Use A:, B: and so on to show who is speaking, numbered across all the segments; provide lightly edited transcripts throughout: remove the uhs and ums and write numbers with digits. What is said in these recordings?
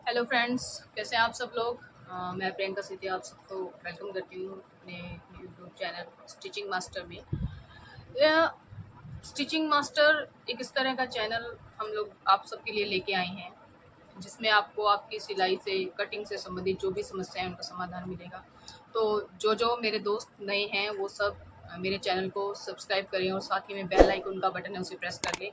A: Hello friends, कैसे हैं आप सब लोग। मैं प्रियंका सीधी आप सबको वेलकम करती हूँ अपने यूट्यूब चैनल स्टिचिंग मास्टर में। यह स्टिचिंग मास्टर एक इस तरह का चैनल हम लोग आप सबके लिए लेके आए हैं जिसमें आपको आपकी सिलाई से कटिंग से संबंधित जो भी समस्याएं उनका समाधान मिलेगा। तो जो मेरे दोस्त नए हैं वो सब मेरे चैनल को सब्सक्राइब करें और साथ ही में बेल आइकन का बटन है उसे प्रेस कर लें,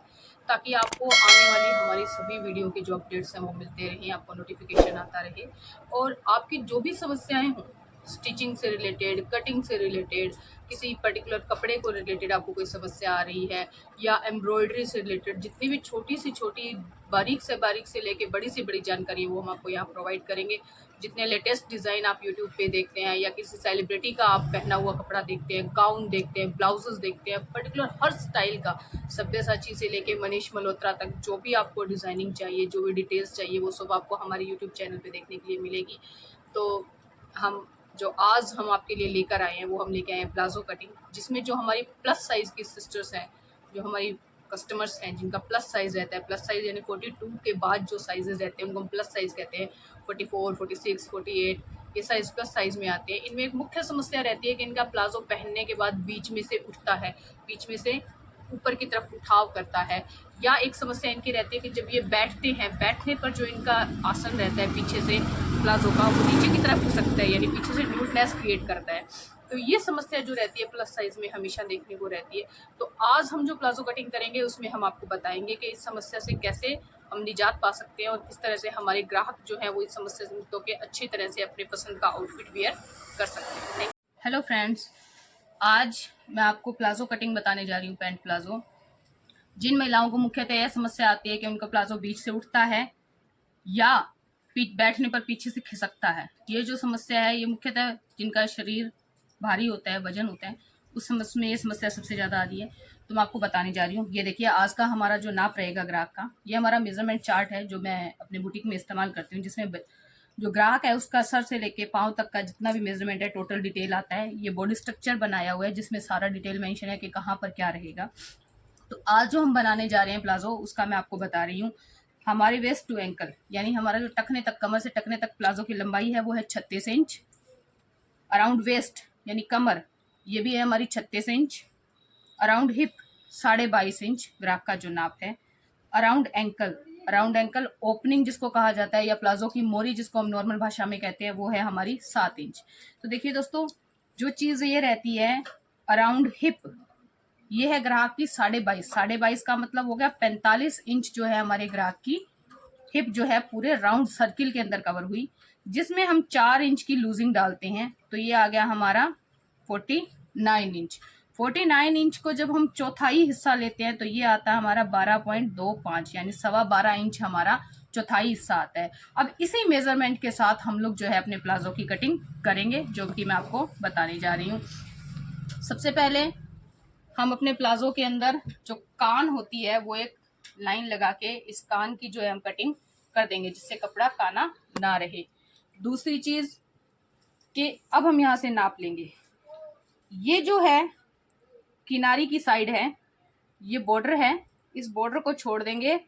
A: ताकि आपको आने वाली हमारी सभी वीडियो की जो अपडेट्स हैं वो मिलते रहें, आपको नोटिफिकेशन आता रहे। और आपकी जो भी समस्याएं हों स्टिचिंग से रिलेटेड, कटिंग से रिलेटेड, किसी पर्टिकुलर कपड़े को रिलेटेड आपको कोई समस्या आ रही है, या एम्ब्रॉयडरी से रिलेटेड जितनी भी छोटी छोटी बारीक से लेके बड़ी से बड़ी जानकारी है वो हम आपको यहाँ प्रोवाइड करेंगे। जितने लेटेस्ट डिज़ाइन आप यूट्यूब पे देखते हैं या किसी सेलिब्रिटी का आप पहना हुआ कपड़ा देखते हैं, गाउन देखते हैं, ब्लाउजेस देखते हैं, पर्टिकुलर हर स्टाइल का, सब्यसाची से लेके मनीष मल्होत्रा तक जो भी आपको डिज़ाइनिंग चाहिए, जो भी डिटेल्स चाहिए, वो सब आपको हमारे यूट्यूब चैनल पे देखने के लिए मिलेगी। तो हम जो आज हम आपके लिए लेकर आए हैं वो हम लेके आए हैं प्लाजो कटिंग, जिसमें जो हमारी प्लस साइज़ की सिस्टर्स हैं, जो हमारी कस्टमर्स हैं जिनका प्लस साइज़ रहता है, प्लस साइज़ यानी 42 के बाद जो साइजेस रहते हैं उनको हम प्लस साइज़ कहते हैं। 44, 46, 48 ये साइज़ प्लस साइज़ में आते हैं। इनमें एक मुख्य समस्या रहती है कि इनका प्लाजो पहनने के बाद बीच में से उठता है, बीच में से ऊपर की तरफ उठाव करता है। या एक समस्या इनकी रहती है कि जब ये बैठते हैं, बैठने पर जो इनका आसन रहता है पीछे से प्लाजो का, वो नीचे की तरफ खिसकता है, यानी पीछे से न्यूडनेस क्रिएट करता है। तो ये समस्या जो रहती है प्लस साइज में हमेशा देखने को रहती है। तो आज हम जो प्लाजो कटिंग करेंगे उसमें हम आपको बताएंगे कि इस समस्या से कैसे हम निजात पा सकते हैं और किस तरह से हमारे ग्राहक जो है वो इस समस्या से मुक्त होकर अच्छी तरह से अपने पसंद का आउटफिट वेयर कर सकते हैं। हेलो फ्रेंड्स, आज मैं आपको प्लाजो कटिंग बताने जा रही हूँ, पैंट प्लाजो। जिन महिलाओं को मुख्यतः यह समस्या आती है कि उनका प्लाजो बीच से उठता है या बैठने पर पीछे से खिसकता है, ये जो समस्या है ये मुख्यतः जिनका शरीर भारी होता है, वजन होता है, उस समस्या में ये समस्या सबसे ज़्यादा आ रही है। तो मैं आपको बताने जा रही हूँ। ये देखिए, आज का हमारा जो नाप रहेगा ग्राहक का, ये हमारा मेजरमेंट चार्ट है जो मैं अपने बुटीक में इस्तेमाल करती हूँ, जिसमें जो ग्राहक है उसका सर से लेके पाँव तक का जितना भी मेजरमेंट है टोटल डिटेल आता है। ये बॉडी स्ट्रक्चर बनाया हुआ है जिसमें सारा डिटेल मेंशन है कि कहाँ पर क्या रहेगा। तो आज जो हम बनाने जा रहे हैं प्लाजो, उसका मैं आपको बता रही हूँ। हमारे वेस्ट टू एंकल यानी हमारा जो टखने तक, कमर से टखने तक प्लाजो की लंबाई है वो है 36 इंच। अराउंड वेस्ट यानी कमर, ये भी है हमारी 36 इंच। अराउंड हिप 22.5 इंच ग्राहक का जो नाप है। अराउंड एंकल ओपनिंग जिसको कहा जाता है, या प्लाजो की मोरी जिसको हम नॉर्मल भाषा में कहते हैं, वो है हमारी 7 इंच। तो देखिए दोस्तों, जो चीज ये रहती है अराउंड हिप, ये है ग्राहक की 22.5। 22.5 का मतलब हो गया 45 इंच जो है हमारे ग्राहक की हिप जो है पूरे राउंड सर्किल के अंदर कवर हुई, जिसमें हम 4 इंच की लूजिंग डालते हैं। तो ये आ गया हमारा 49 इंच। 49 इंच को जब हम चौथाई हिस्सा लेते हैं तो ये आता है हमारा 12.25 यानी 12.25 इंच हमारा चौथाई हिस्सा आता है। अब इसी मेजरमेंट के साथ हम लोग जो है अपने प्लाजो की कटिंग करेंगे, जो कि मैं आपको बताने जा रही हूँ। सबसे पहले हम अपने प्लाजो के अंदर जो कान होती है वो एक लाइन लगा के इस कान की जो है हम कटिंग कर देंगे, जिससे कपड़ा काना ना रहे। दूसरी चीज कि अब हम यहाँ से नाप लेंगे। ये जो है किनारी की साइड है, ये बॉर्डर है, इस बॉर्डर को छोड़ देंगे,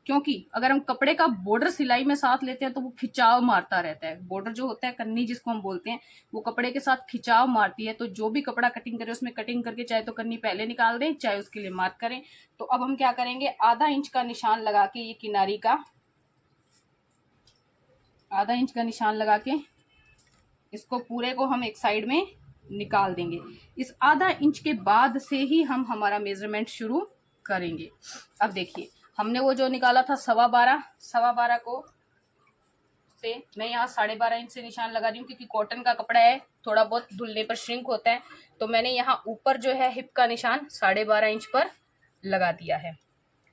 A: क्योंकि अगर हम कपड़े का बॉर्डर सिलाई में साथ लेते हैं तो वो खिंचाव मारता रहता है। बॉर्डर जो होता है, कन्नी जिसको हम बोलते हैं, वो कपड़े के साथ खिंचाव मारती है। तो जो भी कपड़ा कटिंग करें उसमें कटिंग करके चाहे तो कन्नी पहले निकाल दें, चाहे उसके लिए मार्क करें। तो अब हम क्या करेंगे, आधा इंच का निशान लगा के, ये किनारी का आधा इंच का निशान लगा के इसको पूरे को हम एक साइड में निकाल देंगे। इस आधा इंच के बाद से ही हम हमारा मेजरमेंट शुरू करेंगे। अब देखिए, हमने वो जो निकाला था 12.5 को से मैं यहाँ 12.5 इंच से निशान लगा रही हूँ, क्योंकि कॉटन का कपड़ा है, थोड़ा बहुत धुलने पर श्रिंक होता है। तो मैंने यहाँ ऊपर जो है हिप का निशान 12.5 इंच पर लगा दिया है।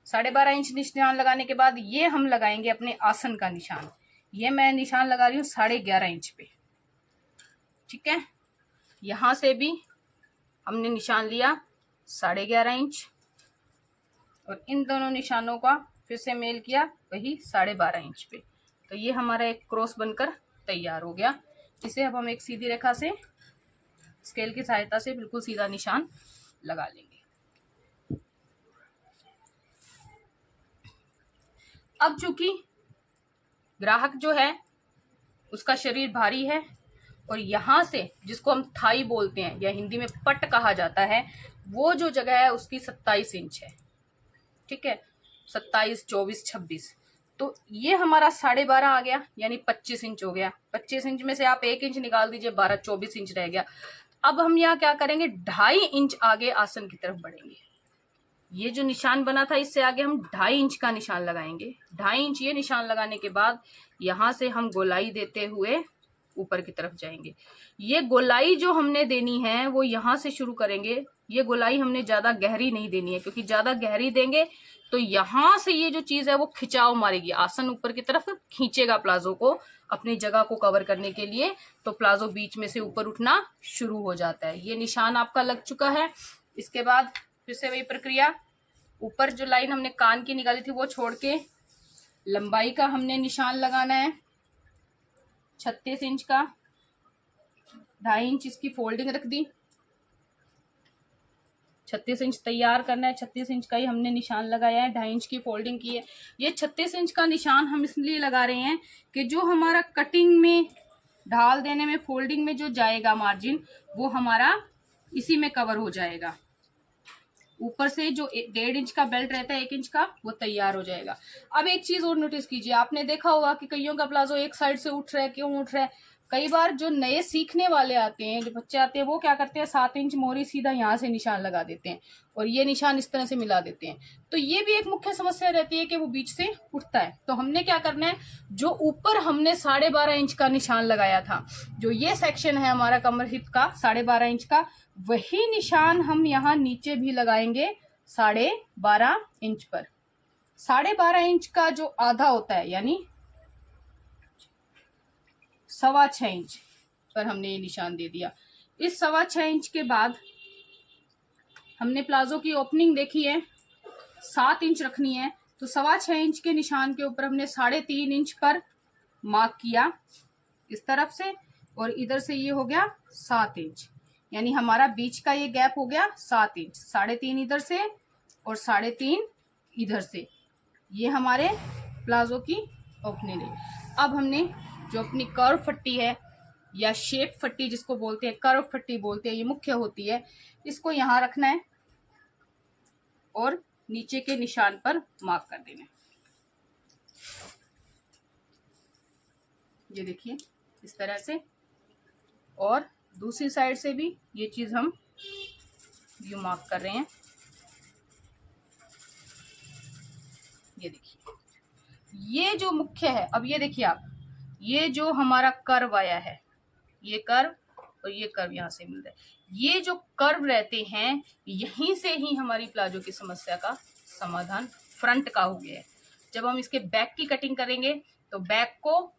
A: 12.5 इंच निशान लगाने के बाद ये हम लगाएंगे अपने आसन का निशान। ये मैं निशान लगा रही हूँ 11.5 इंच पे। ठीक है, यहां से भी हमने निशान लिया 11.5 इंच और इन दोनों निशानों का फिर से मेल किया वही 12.5 इंच पे। तो ये हमारा एक क्रॉस बनकर तैयार हो गया। इसे अब हम एक सीधी रेखा से स्केल की सहायता से बिल्कुल सीधा निशान लगा लेंगे। अब चूंकि ग्राहक जो है उसका शरीर भारी है और यहाँ से जिसको हम थाई बोलते हैं या हिंदी में पट कहा जाता है, वो जो जगह है उसकी 27 इंच है। ठीक है, 27, 24, 26। तो ये हमारा 12.5 आ गया, यानी 25 इंच हो गया। 25 इंच में से आप 1 इंच निकाल दीजिए, 12, 24 इंच रह गया। अब हम यहाँ क्या करेंगे, 2.5 इंच आगे आसन की तरफ बढ़ेंगे। ये जो निशान बना था इससे आगे हम 2.5 इंच का निशान लगाएंगे। 2.5 इंच ये निशान लगाने के बाद यहाँ से हम गोलाई देते हुए ऊपर की तरफ जाएंगे। ये गोलाई जो हमने देनी है वो यहाँ से शुरू करेंगे। ये गोलाई हमने ज्यादा गहरी नहीं देनी है, क्योंकि ज्यादा गहरी देंगे तो यहाँ से ये जो चीज है वो खिंचाव मारेगी, आसन ऊपर की तरफ खींचेगा प्लाजो को अपनी जगह को कवर करने के लिए, तो प्लाजो बीच में से ऊपर उठना शुरू हो जाता है। ये निशान आपका लग चुका है। इसके बाद फिर से वही प्रक्रिया, ऊपर जो लाइन हमने कान की निकाली थी वो छोड़ के लंबाई का हमने निशान लगाना है 36 इंच का। 2.5 इंच इसकी फोल्डिंग रख दी, 36 इंच तैयार करना है। 36 इंच का ही हमने निशान लगाया है, 2.5 इंच की फोल्डिंग की है। ये 36 इंच का निशान हम इसलिए लगा रहे हैं कि जो हमारा कटिंग में ढाल देने में फोल्डिंग में जो जाएगा मार्जिन, वो हमारा इसी में कवर हो जाएगा। ऊपर से जो 1.5 इंच का बेल्ट रहता है 1 इंच का, वो तैयार हो जाएगा। अब एक चीज और नोटिस कीजिए, आपने देखा होगा कि कईयों का प्लाजो एक साइड से उठ रहा है। क्यों उठ रहा है? कई बार जो नए सीखने वाले आते हैं, जो बच्चे आते हैं, वो क्या करते हैं, 7 इंच मोहरी सीधा यहाँ से निशान लगा देते हैं और ये निशान इस तरह से मिला देते हैं। तो ये भी एक मुख्य समस्या रहती है कि वो बीच से उठता है। तो हमने क्या करना है, जो ऊपर हमने 12.5 इंच का निशान लगाया था, जो ये सेक्शन है हमारा कमर हिप का 12.5 इंच का, वही निशान हम यहाँ नीचे भी लगाएंगे 12.5 इंच पर। 12.5 इंच का जो आधा होता है, यानी 6.25 इंच पर हमने ये निशान दे दिया। इस 6.25 इंच के बाद हमने प्लाजो की ओपनिंग देखी है 7 इंच रखनी है, तो 6.25 इंच के निशान के ऊपर हमने 3.5 इंच पर मार्क किया इस तरफ से, और इधर से ये हो गया 7 इंच, यानी हमारा बीच का ये गैप हो गया 7 इंच। 3.5 इधर से और 3.5 इधर से, ये हमारे प्लाजो की ओपनिंग है। अब हमने जो अपनी कर्व फट्टी है या शेप फट्टी जिसको बोलते हैं, कर्व फट्टी बोलते हैं, ये मुख्य होती है, इसको यहाँ रखना है और नीचे के निशान पर मार्क कर देना है। ये देखिए इस तरह से, और दूसरी साइड से भी ये चीज हम यू मार्क कर रहे हैं। ये देखिए, ये जो मुख्य है, अब ये देखिए आप, ये जो हमारा कर्व आया है, ये कर्व और ये कर्व यहाँ से मिल रहा है, ये जो कर्व रहते हैं यहीं से ही हमारी प्लाजो की समस्या का समाधान फ्रंट का हो गया है। जब हम इसके बैक की कटिंग करेंगे तो बैक को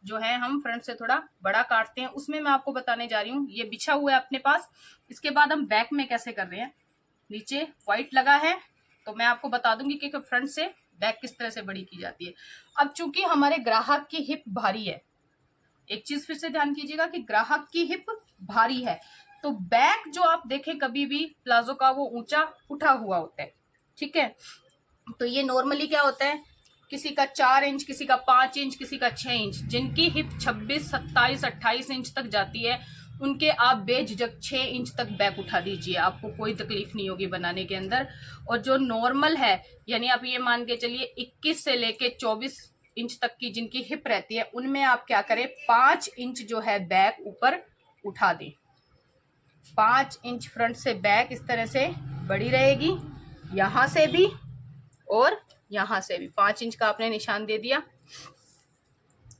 A: जो है हम फ्रंट से थोड़ा बड़ा काटते हैं, उसमें मैं आपको बताने जा रही हूँ। ये बिछा हुआ है अपने पास, इसके बाद हम बैक में कैसे कर रहे हैं। नीचे व्हाइट लगा है तो मैं आपको बता दूंगी कि फ्रंट से बैक किस तरह से बड़ी की जाती है। अब चूंकि हमारे ग्राहक की हिप भारी है, एक चीज फिर से ध्यान कीजिएगा कि ग्राहक की हिप भारी है, तो बैक जो आप देखें कभी भी प्लाजो का वो ऊंचा उठा हुआ होता है। ठीक है, तो ये नॉर्मली क्या होता है, किसी का 4 इंच, किसी का 5 इंच, किसी का 6 इंच, जिनकी हिप 26, 27, 28 इंच तक जाती है, उनके आप बेझिझक 6 इंच तक बैक उठा दीजिए, आपको कोई तकलीफ नहीं होगी बनाने के अंदर। और जो नॉर्मल है, यानी आप ये मान के चलिए 21 से लेके 24 इंच तक की जिनकी हिप रहती है, उनमें आप क्या करें, 5 इंच जो है बैक ऊपर उठा दें। 5 इंच फ्रंट से बैक इस तरह से बड़ी रहेगी, यहां से भी और यहां से भी 5 इंच का आपने निशान दे दिया।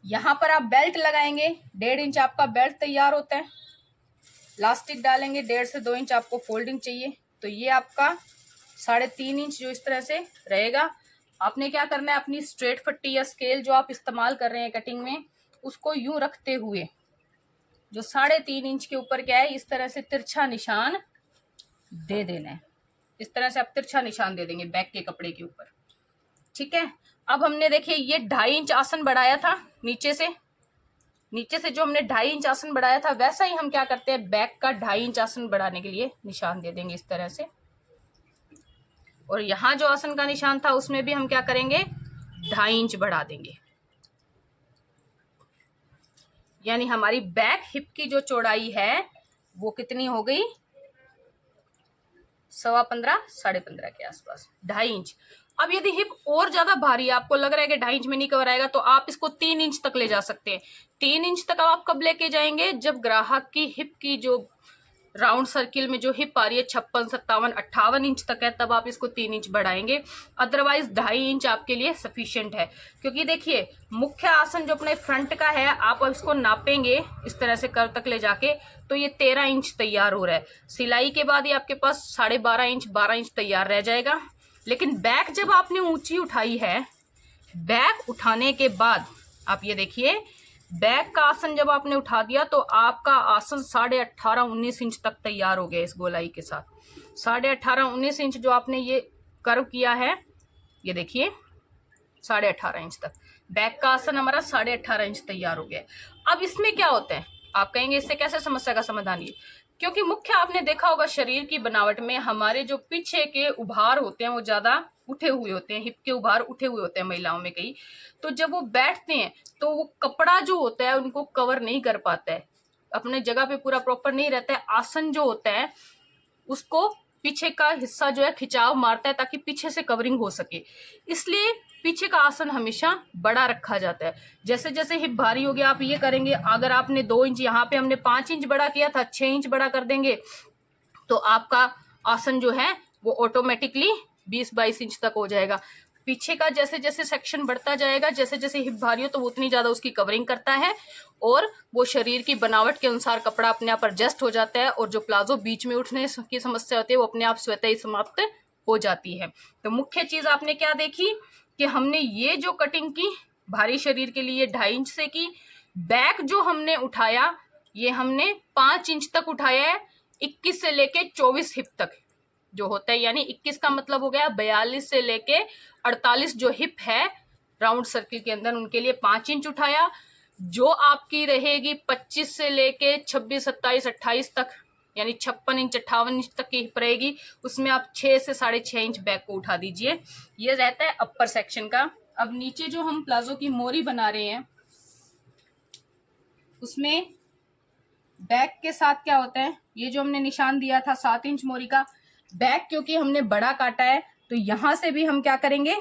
A: यहां पर आप बेल्ट लगाएंगे, 1.5 इंच आपका बेल्ट तैयार होता है। लास्टिक डालेंगे, 1.5 से 2 इंच आपको फोल्डिंग चाहिए, तो ये आपका 3.5 इंच जो इस तरह से रहेगा। आपने क्या करना है, अपनी स्ट्रेट फट्टी या स्केल जो आप इस्तेमाल कर रहे हैं कटिंग में, उसको यूं रखते हुए जो 3.5 इंच के ऊपर क्या है, इस तरह से तिरछा निशान दे देना है। इस तरह से आप तिरछा निशान दे देंगे बैक के कपड़े के ऊपर। ठीक है, अब हमने देखिए ये 2.5 इंच आसन बढ़ाया था, नीचे से जो हमने 2.5 इंच आसन बढ़ाया था, वैसा ही हम क्या करते हैं, बैक का 2.5 इंच आसन बढ़ाने के लिए निशान दे देंगे इस तरह से। और यहाँ जो आसन का निशान था उसमें भी हम क्या करेंगे, 2.5 इंच बढ़ा देंगे। यानी हमारी बैक हिप की जो चौड़ाई है वो कितनी हो गई, 15.25 15.5 के आसपास, 2.5 इंच। अब यदि हिप और ज्यादा भारी है, आपको लग रहा है कि 2.5 इंच में नहीं कवर आएगा, तो आप इसको 3 इंच तक ले जा सकते हैं। 3 इंच तक आप कब लेके जाएंगे, जब ग्राहक की हिप की जो राउंड सर्किल में जो हिप आ रही है 56 57 58 इंच तक है, तब आप इसको 3 इंच बढ़ाएंगे। अदरवाइज 2.5 इंच आपके लिए सफिशिएंट है। क्योंकि देखिए मुख्य आसन जो अपने फ्रंट का है, आप इसको नापेंगे इस तरह से कर तक ले जाके, तो ये 13 इंच तैयार हो रहा है। सिलाई के बाद ये आपके पास 12.5 इंच 12 इंच तैयार रह जाएगा। लेकिन बैक जब आपने ऊंची उठाई है, बैक उठाने के बाद आप ये देखिए, बैक का आसन जब आपने उठा दिया तो आपका आसन 18.5 19 इंच तक तैयार हो गया इस गोलाई के साथ। 18.5 19 इंच जो आपने ये कर्व किया है, ये देखिए 18.5 इंच तक बैक का आसन हमारा 18.5 इंच तैयार हो गया। अब इसमें क्या होता है, आप कहेंगे इससे कैसे समस्या का समाधान ये, क्योंकि मुख्य आपने देखा होगा शरीर की बनावट में हमारे जो पीछे के उभार होते हैं वो ज्यादा उठे हुए होते हैं, हिप के उभार उठे हुए होते हैं महिलाओं में कई। तो जब वो बैठते हैं तो वो कपड़ा जो होता है उनको कवर नहीं कर पाता है, अपने जगह पे पूरा प्रॉपर नहीं रहता है। आसन जो होता है उसको पीछे का हिस्सा जो है खिंचाव मारता है ताकि पीछे से कवरिंग हो सके, इसलिए पीछे का आसन हमेशा बड़ा रखा जाता है। जैसे जैसे हिप भारी हो गया आप ये करेंगे, अगर आपने 2 इंच, यहाँ पे हमने 5 इंच बड़ा किया था, 6 इंच बड़ा कर देंगे, तो आपका आसन जो है वो ऑटोमेटिकली 20-22 इंच तक हो जाएगा। पीछे का जैसे जैसे सेक्शन बढ़ता जाएगा, जैसे जैसे हिप भारी हो तो वो उतनी ज्यादा उसकी कवरिंग करता है, और वो शरीर की बनावट के अनुसार कपड़ा अपने आप एडजस्ट हो जाता है, और जो प्लाजो बीच में उठने की समस्या होती है वो अपने आप स्वतः ही समाप्त हो जाती है। तो मुख्य चीज आपने क्या देखी कि हमने ये जो कटिंग की भारी शरीर के लिए 2.5 इंच से की, बैक जो हमने उठाया ये हमने 5 इंच तक उठाया है, 21 से लेके 24 हिप तक जो होता है, यानी 21 का मतलब हो गया 42 से लेके 48 जो हिप है राउंड सर्किल के अंदर, उनके लिए 5 इंच उठाया। जो आपकी रहेगी 25 से लेके 26 27 28 तक, यानी 56 इंच 58 इंच तक की हिप रहेगी, उसमें आप 6 से 6.5 इंच बैक को उठा दीजिए। ये रहता है अपर सेक्शन का। अब नीचे जो हम प्लाजो की मोरी बना रहे हैं उसमें बैक के साथ क्या होता है, ये जो हमने निशान दिया था 7 इंच मोरी का, बैक क्योंकि हमने बड़ा काटा है तो यहां से भी हम क्या करेंगे,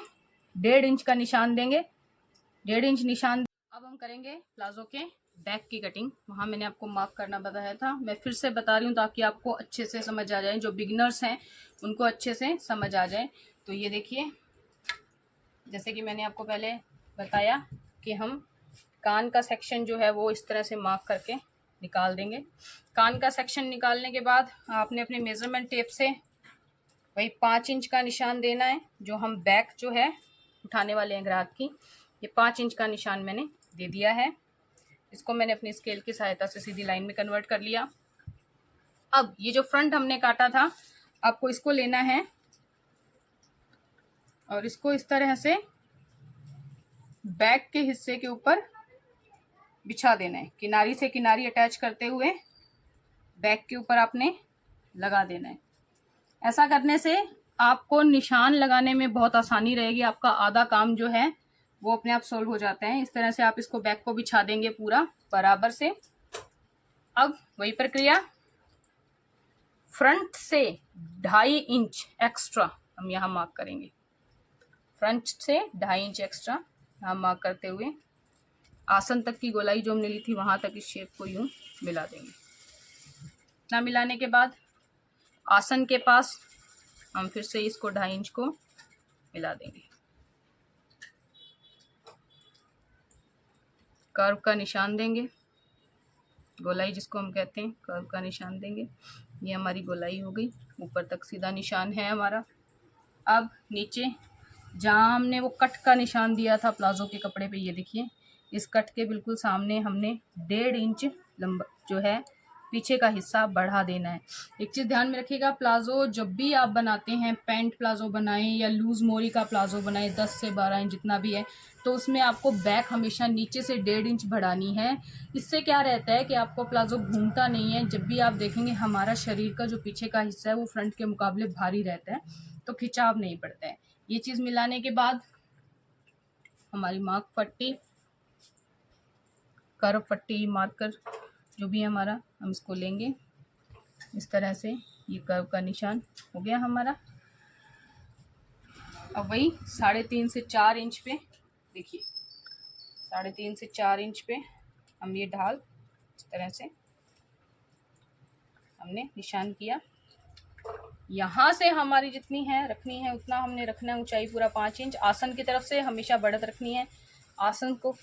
A: 1.5 इंच का निशान देंगे, 1.5 इंच निशान। अब हम करेंगे प्लाजो के बैक की कटिंग, वहां मैंने आपको मार्क करना बताया था, मैं फिर से बता रही हूँ ताकि आपको अच्छे से समझ आ जाए, जो बिगिनर्स हैं उनको अच्छे से समझ आ जाए। तो ये देखिए, जैसे कि मैंने आपको पहले बताया कि हम कान का सेक्शन जो है वो इस तरह से मार्क करके निकाल देंगे। कान का सेक्शन निकालने के बाद आपने अपने मेजरमेंट टेप से वही 5 इंच का निशान देना है, जो हम बैक जो है उठाने वाले हैं ग्राहक की, ये 5 इंच का निशान मैंने दे दिया है। इसको मैंने अपनी स्केल की सहायता से सीधी लाइन में कन्वर्ट कर लिया। अब ये जो फ्रंट हमने काटा था, आपको इसको लेना है और इसको इस तरह से बैक के हिस्से के ऊपर बिछा देना है, किनारी से किनारी अटैच करते हुए बैक के ऊपर आपने लगा देना है। ऐसा करने से आपको निशान लगाने में बहुत आसानी रहेगी, आपका आधा काम जो है वो अपने आप सोल्व हो जाता है। इस तरह से आप इसको बैक को बिछा देंगे पूरा बराबर से। अब वही प्रक्रिया फ्रंट से 2.5 इंच एक्स्ट्रा हम यहाँ मार्क करेंगे, फ्रंट से 2.5 इंच एक्स्ट्रा यहाँ मार्क करते हुए आसन तक की गोलाई जो हमने ली थी वहां तक इस शेप को यूं मिला देंगे। इतना मिलाने के बाद आसन के पास हम फिर से इसको 2.5 इंच को मिला देंगे, कर्व का निशान देंगे, गोलाई जिसको हम कहते हैं कर्व का निशान देंगे। ये हमारी गोलाई हो गई, ऊपर तक सीधा निशान है हमारा। अब नीचे जहाँ हमने वो कट का निशान दिया था प्लाजो के कपड़े पे, ये देखिए इस कट के बिल्कुल सामने हमने 1.5 इंच लंबा जो है पीछे का हिस्सा बढ़ा देना है। एक चीज़ ध्यान में रखिएगा, प्लाजो जब भी आप बनाते हैं, पैंट प्लाजो बनाएं या लूज मोरी का प्लाजो बनाएं 10 से 12 इंच जितना भी है, तो उसमें आपको बैक हमेशा नीचे से 1.5 इंच बढ़ानी है। इससे क्या रहता है कि आपको प्लाजो घूमता नहीं है। जब भी आप देखेंगे हमारा शरीर का जो पीछे का हिस्सा है वो फ्रंट के मुकाबले भारी रहता है, तो खिंचाव नहीं पड़ता है। ये चीज़ मिलाने के बाद हमारी मार्क पट्टी कर्व पट्टी मार्कर जो भी हमारा, हम इसको लेंगे इस तरह से। ये कर्व का निशान हो गया हमारा। अब वही 3.5 से 4 इंच पे देखिए, 3.5 से 4 इंच पे हम ये ढाल इस तरह से हमने निशान किया। यहाँ से हमारी जितनी है रखनी है उतना हमने रखना है, ऊंचाई पूरा 5 इंच। आसन की तरफ से हमेशा बढ़त रखनी है। आसन को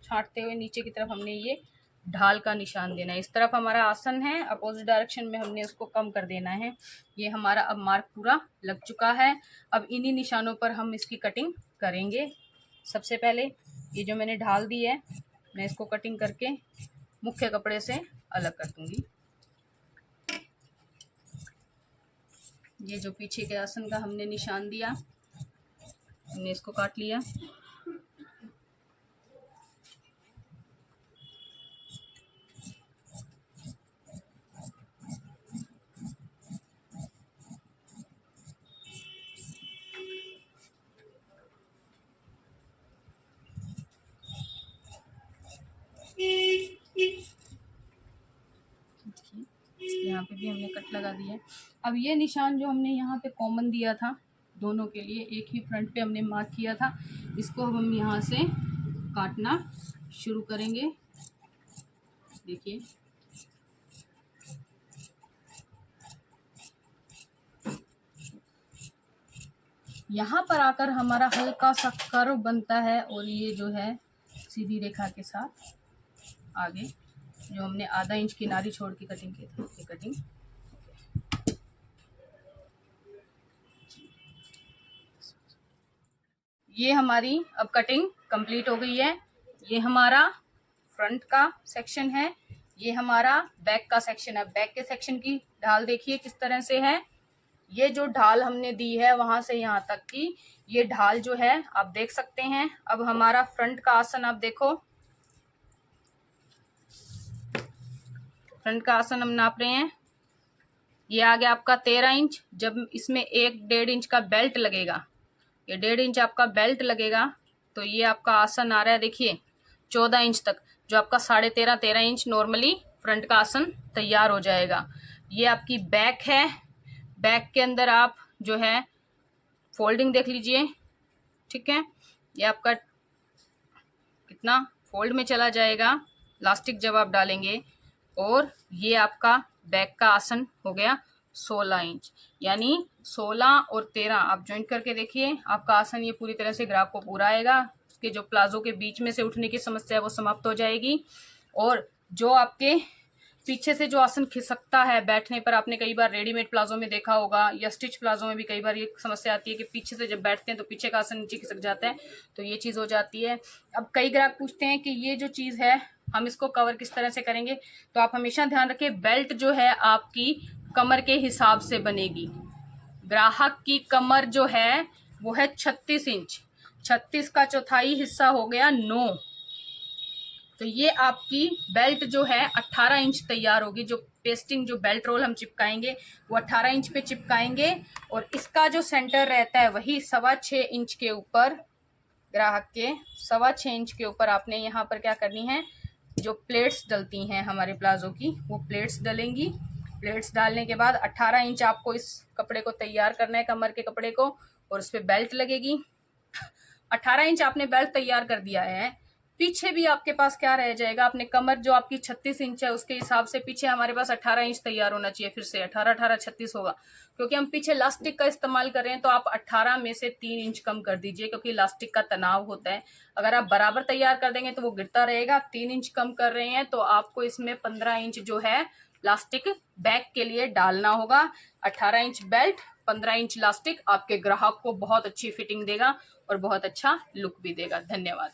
A: छांटते हुए नीचे की तरफ हमने ये ढाल का निशान देना है। इस तरफ हमारा आसन है, अपोजिट डायरेक्शन में हमने उसको कम कर देना है। ये हमारा अब मार्क पूरा लग चुका है। अब इन्हीं निशानों पर हम इसकी कटिंग करेंगे। सबसे पहले ये जो मैंने ढाल दी है, मैं इसको कटिंग करके मुख्य कपड़े से अलग कर दूंगी। ये जो पीछे के आसन का हमने निशान दिया, हमने इसको काट लिया। यहाँ पे भी हमने कट लगा दिया है। अब ये निशान जो हमने यहाँ पे कॉमन दिया था दोनों के लिए, एक ही फ्रंट पे हमने मार्क किया था, इसको हम यहाँ से काटना शुरू करेंगे। देखिए यहाँ पर आकर हमारा हल्का सा कर्व बनता है और ये जो है सीधी रेखा के साथ आगे जो हमने आधा इंच किनारी छोड़ के कटिंग की थी, ये कटिंग। ये हमारी अब कटिंग कंप्लीट हो गई है। ये हमारा फ्रंट का सेक्शन है, ये हमारा बैक का सेक्शन है। बैक के सेक्शन की ढाल देखिए किस तरह से है। ये जो ढाल हमने दी है वहां से यहाँ तक की ये ढाल जो है आप देख सकते हैं। अब हमारा फ्रंट का आसन आप देखो, फ्रंट का आसन हम नाप रहे हैं। ये आ गया आपका 13 इंच। जब इसमें 1-1.5 इंच का बेल्ट लगेगा, ये 1.5 इंच आपका बेल्ट लगेगा, तो ये आपका आसन आ रहा है देखिए 14 इंच तक, जो आपका 13.5 इंच नॉर्मली फ्रंट का आसन तैयार हो जाएगा। ये आपकी बैक है। बैक के अंदर आप जो है फोल्डिंग देख लीजिए, ठीक है। ये आपका कितना फोल्ड में चला जाएगा इलास्टिक जब आप डालेंगे। और ये आपका बैक का आसन हो गया 16 इंच, यानी 16 और 13 आप ज्वाइंट करके देखिए, आपका आसन ये पूरी तरह से ग्राफ को पूरा आएगा। उसके जो प्लाजो के बीच में से उठने की समस्या है वो समाप्त हो जाएगी। और जो आपके पीछे से जो आसन खिसकता है बैठने पर, आपने कई बार रेडीमेड प्लाजो में देखा होगा या स्टिच प्लाजो में भी कई बार ये समस्या आती है कि पीछे से जब बैठते हैं तो पीछे का आसन नीचे खिसक जाता है, तो ये चीज़ हो जाती है। अब कई ग्राहक पूछते हैं कि ये जो चीज़ है हम इसको कवर किस तरह से करेंगे, तो आप हमेशा ध्यान रखें बेल्ट जो है आपकी कमर के हिसाब से बनेगी। ग्राहक की कमर जो है वो है 36 इंच, 36 का चौथाई हिस्सा हो गया 9, तो ये आपकी बेल्ट जो है 18 इंच तैयार होगी। जो पेस्टिंग जो बेल्ट रोल हम चिपकाएंगे वो 18 इंच पे चिपकाएंगे। और इसका जो सेंटर रहता है वही 6.25 इंच के ऊपर, ग्राहक के 6.25 इंच के ऊपर आपने यहाँ पर क्या करनी है, जो प्लेट्स डलती हैं हमारे प्लाजो की वो प्लेट्स डलेंगी। प्लेट्स डालने के बाद 18 इंच आपको इस कपड़े को तैयार करना है, कमर के कपड़े को, और उस पर बेल्ट लगेगी। 18 इंच आपने बेल्ट तैयार कर दिया है, पीछे भी आपके पास क्या रह जाएगा, अपने कमर जो आपकी 36 इंच है उसके हिसाब से पीछे हमारे पास 18 इंच तैयार होना चाहिए। फिर से 18 36 होगा, क्योंकि हम पीछे इलास्टिक का इस्तेमाल कर रहे हैं, तो आप 18 में से 3 इंच कम कर दीजिए, क्योंकि इलास्टिक का तनाव होता है। अगर आप बराबर तैयार कर देंगे तो वो गिरता रहेगा। 3 इंच कम कर रहे हैं तो आपको इसमें 15 इंच जो है इलास्टिक बैक के लिए डालना होगा। 18 इंच बेल्ट, 15 इंच इलास्टिक आपके ग्राहक को बहुत अच्छी फिटिंग देगा और बहुत अच्छा लुक भी देगा। धन्यवाद।